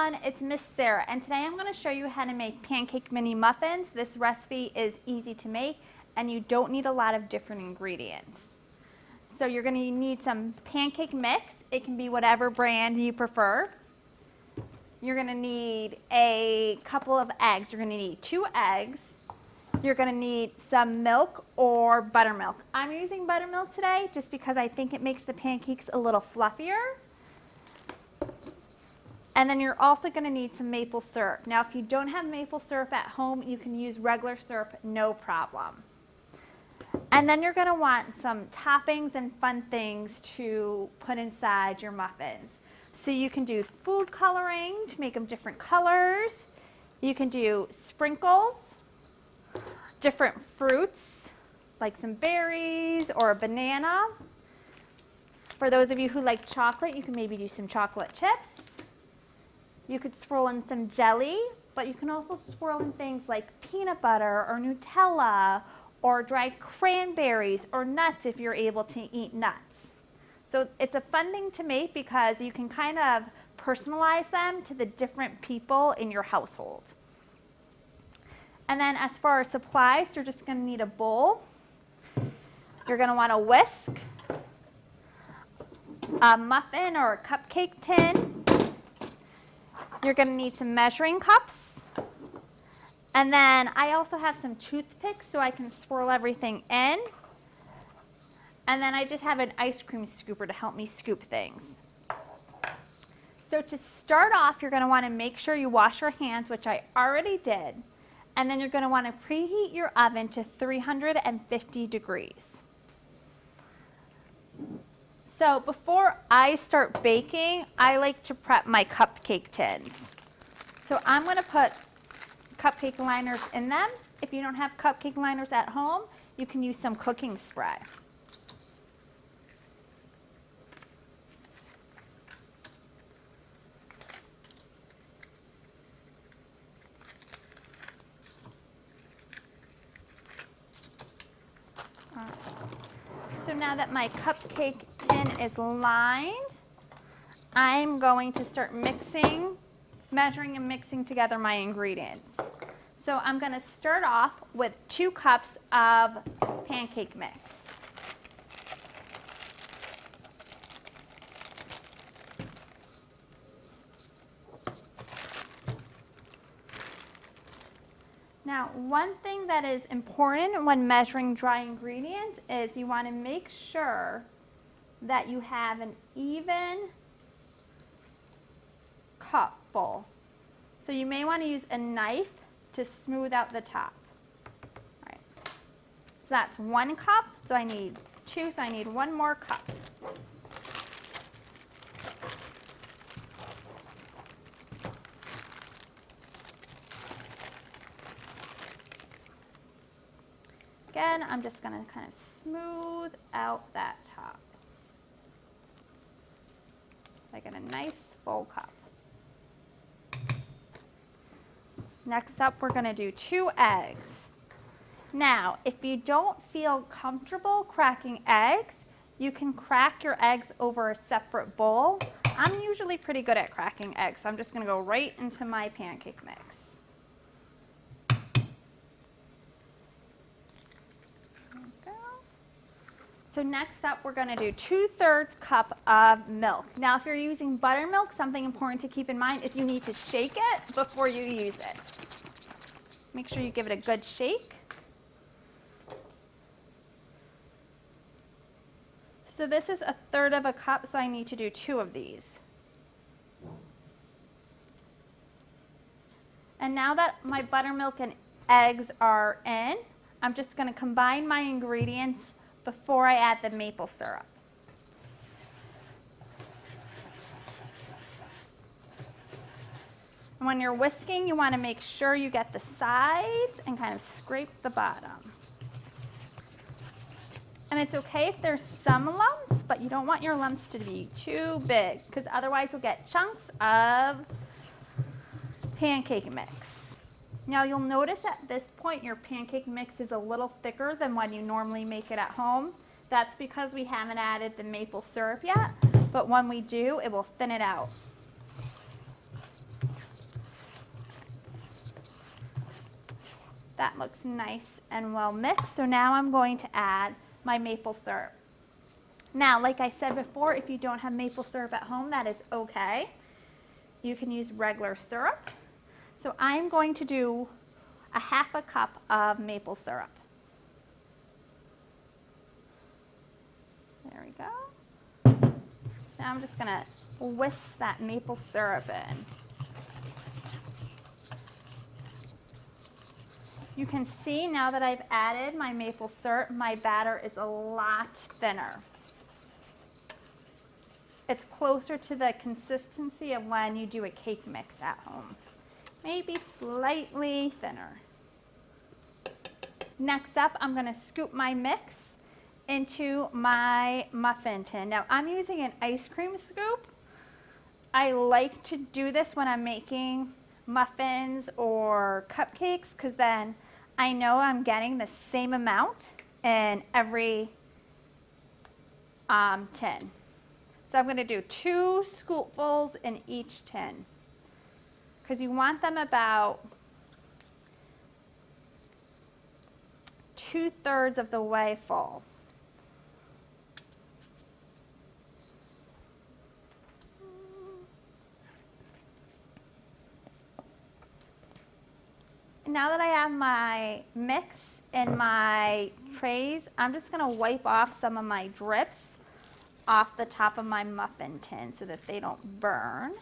everyone, it's Miss Sarah, and today I'm going to show you how to make pancake mini muffins. This recipe is easy to make and you don't need a lot of different ingredients. So you're going to need some pancake mix. It can be whatever brand you prefer. You're going to need a couple of eggs. You're going to need 2 eggs. You're going to need some milk or buttermilk. I'm using buttermilk today just because I think it makes the pancakes a little fluffier. And then you're also going to need some maple syrup. Now, if you don't have maple syrup at home, you can use regular syrup, no problem. And then you're going to want some toppings and fun things to put inside your muffins. So you can do food coloring to make them different colors. You can do sprinkles, different fruits, like some berries or a banana. For those of you who like chocolate, you can maybe do some chocolate chips. You could swirl in some jelly, but you can also swirl in things like peanut butter or Nutella or dried cranberries or nuts if you're able to eat nuts. So it's a fun thing to make because you can kind of personalize them to the different people in your household. And then as far as supplies, you're just going to need a bowl. You're going to want a whisk, a muffin or a cupcake tin. You're going to need some measuring cups. And then I also have some toothpicks so I can swirl everything in. And then I just have an ice cream scooper to help me scoop things. So to start off, you're going to want to make sure you wash your hands, which I already did. And then you're going to want to preheat your oven to 350 degrees. So before I start baking, I like to prep my cupcake tins. So I'm going to put cupcake liners in them. If you don't have cupcake liners at home, you can use some cooking spray. So now that my cupcake tin is lined, I'm going to start measuring and mixing together my ingredients. So I'm going to start off with 2 cups of pancake mix. Now, one thing that is important when measuring dry ingredients is you want to make sure that you have an even cup full. So you may want to use a knife to smooth out the top. All right. So that's 1 cup, so I need 2, so I need 1 more cup. Again, I'm just going to kind of smooth out that top. So I get a nice full cup. Next up, we're going to do 2 eggs. Now, if you don't feel comfortable cracking eggs, you can crack your eggs over a separate bowl. I'm usually pretty good at cracking eggs, so I'm just going to go right into my pancake mix. So next up, we're going to do 2/3 cup of milk. Now, if you're using buttermilk, something important to keep in mind is you need to shake it before you use it. Make sure you give it a good shake. So this is 1/3 cup, so I need to do 2 of these. And now that my buttermilk and eggs are in, I'm just going to combine my ingredients before I add the maple syrup. And when you're whisking, you want to make sure you get the sides and kind of scrape the bottom. And it's okay if there's some lumps, but you don't want your lumps to be too big because otherwise you'll get chunks of pancake mix. Now you'll notice at this point your pancake mix is a little thicker than when you normally make it at home. That's because we haven't added the maple syrup yet, but when we do, it will thin it out. That looks nice and well mixed. So now I'm going to add my maple syrup. Now, like I said before, if you don't have maple syrup at home, that is okay. You can use regular syrup. So I'm going to do a half a cup of maple syrup. There we go. Now I'm just going to whisk that maple syrup in. You can see now that I've added my maple syrup, my batter is a lot thinner. It's closer to the consistency of when you do a cake mix at home. Maybe slightly thinner. Next up, I'm going to scoop my mix into my muffin tin. Now, I'm using an ice cream scoop. I like to do this when I'm making muffins or cupcakes because then I know I'm getting the same amount in every tin. So I'm going to do 2 scoopfuls in each tin because you want them about 2/3 of the way full. Now that I have my mix in my trays, I'm just going to wipe off some of my drips off the top of my muffin tin so that they don't burn.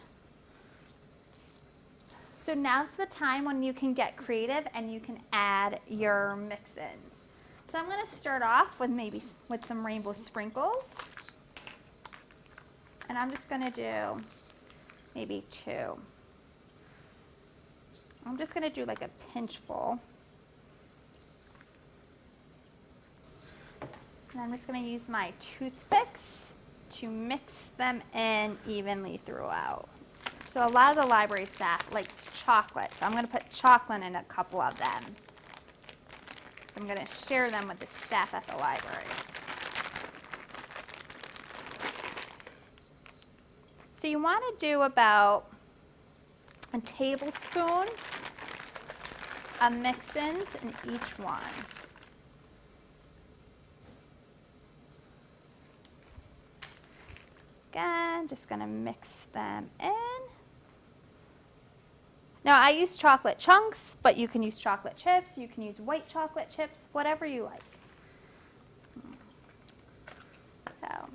So now's the time when you can get creative and you can add your mix-ins. So I'm going to start off with some rainbow sprinkles. And I'm just going to do maybe 2. I'm just going to do like a pinchful. And I'm just going to use my toothpicks to mix them in evenly throughout. So a lot of the library staff likes chocolate, so I'm going to put chocolate in a couple of them. I'm going to share them with the staff at the library. So you want to do about a tablespoon of mix-ins in each one. Again, just going to mix them in. Now I use chocolate chunks, but you can use chocolate chips, you can use white chocolate chips, whatever you like. So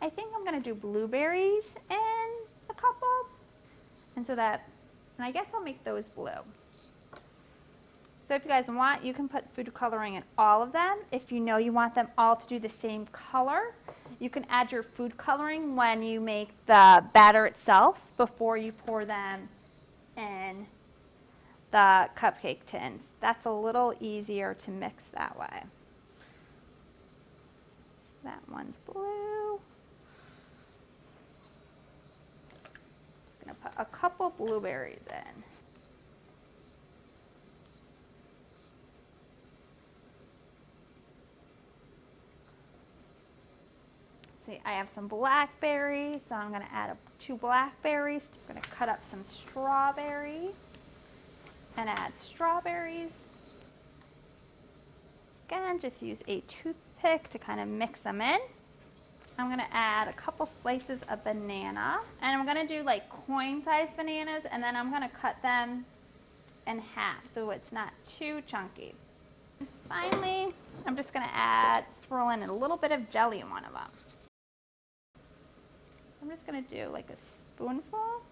I think I'm going to do blueberries in a couple. And I guess I'll make those blue. So if you guys want, you can put food coloring in all of them. If you know you want them all to do the same color, you can add your food coloring when you make the batter itself before you pour them in the cupcake tins. That's a little easier to mix that way. That one's blue. Just going to put a couple blueberries in. See, I have some blackberries, so I'm going to add 2 blackberries. I'm going to cut up some strawberry and add strawberries. Again, just use a toothpick to kind of mix them in. I'm going to add a couple slices of banana, and I'm going to do like coin-sized bananas, and then I'm going to cut them in half so it's not too chunky. Finally, I'm just going to swirl in a little bit of jelly in one of them. I'm just going to do like a spoonful.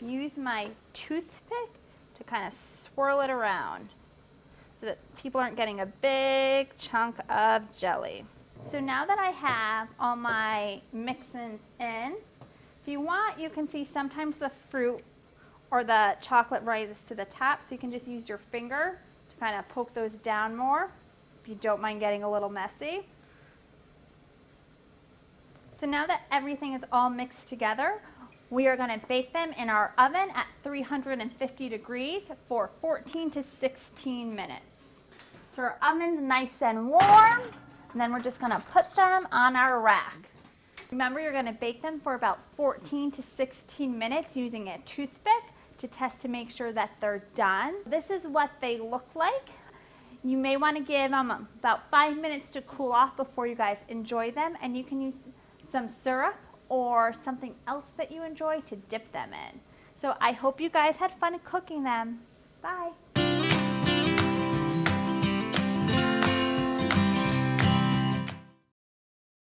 Use my toothpick to kind of swirl it around so that people aren't getting a big chunk of jelly. So now that I have all my mix-ins in, if you want, you can see sometimes the fruit or the chocolate rises to the top, so you can just use your finger to kind of poke those down more if you don't mind getting a little messy. So now that everything is all mixed together, we are going to bake them in our oven at 350 degrees for 14 to 16 minutes. So our oven's nice and warm, and then we're just going to put them on our rack. Remember, you're going to bake them for about 14 to 16 minutes using a toothpick to test to make sure that they're done. This is what they look like. You may want to give them about 5 minutes to cool off before you guys enjoy them, and you can use some syrup or something else that you enjoy to dip them in. So I hope you guys had fun cooking them. Bye.